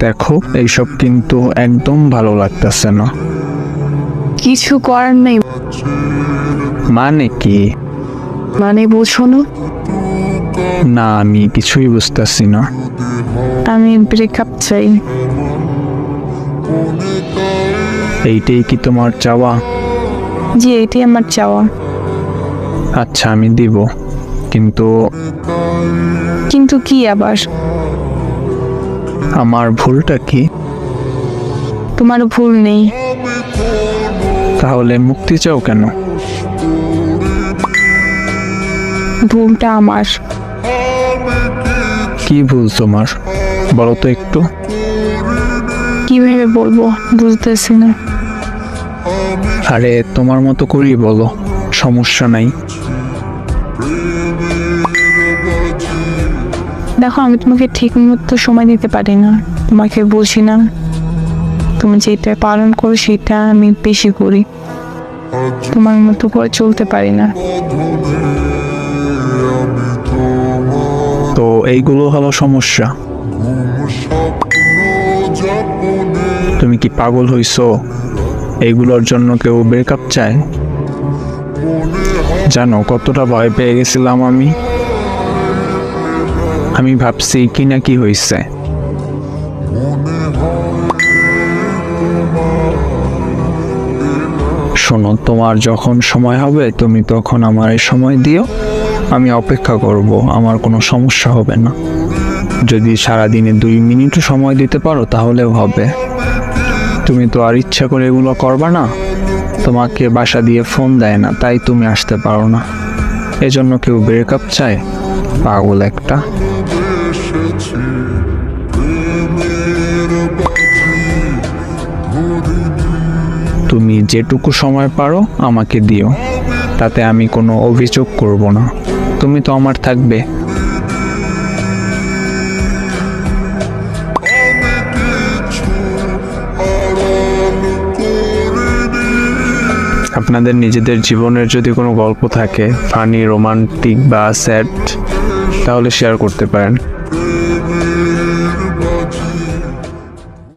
দেখো, এইসব কিন্তু একদম ভালো লাগতেছে না। কিছু করার নেই। মানে কি? মানে বুঝো না? না, আমি কিছুই বুঝতেছি না। আমি ব্রেকআপ চাই। এইটাই কি তোমার চাওয়া? জি, এটাই আমার চাওয়া। আচ্ছা, আমি দিব, কিন্তু কিন্তু কি আবার? আমার ভুলটা কি? তোমার ভুল নেই। তাহলে মুক্তি চাও কেন? ভুলটা আমার। কি ভুল তোমার? বলো তো একটু। কিভাবে বলবো, বুঝতেছি না। আরে তোমার মতো করেই বলো, সমস্যা নাই। দেখো, আমি তোমাকে ঠিক মতো সময় দিতে পারি না, তোমাকে বুঝি না। তুমি যেটা পালন করো সেটা আমি বেশি করি, তোমার মতো করে চলতে পারি না। তো এইগুলো হলো সমস্যা। তুমি কি পাগল হইছো? এইগুলোর জন্য কেউ ব্রেকআপ চায়? জানো কতটা ভয় পেয়ে গেছিলাম আমি ভাবছি কি না কি হয়েছে। শোনো, তোমার যখন সময় হবে তুমি তখন আমার এই সময় দিও, আমি অপেক্ষা করব, আমার কোনো সমস্যা হবে না। যদি সারাদিনে 2 মিনিটও সময় দিতে পারো তাহলেও হবে। তুমি তো আর ইচ্ছা করে এগুলো করবা না, তোমাকে বাসা দিয়ে ফোন দেয় না তাই তুমি আসতে পারো না, এজন্য কেউ ব্রেকআপ চায়? পাগল একটা। তুমি যেটুকু সময় পারো আমাকে দিও, তাতে আমি কোনো অভিযোগ করব না। তুমি তো আমার থাকবে। আপনাদের নিজেদের জীবনের যদি কোনো গল্প থাকে, ফানি, রোমান্টিক বা স্যাড, তাহলে শেয়ার করতে পারেন।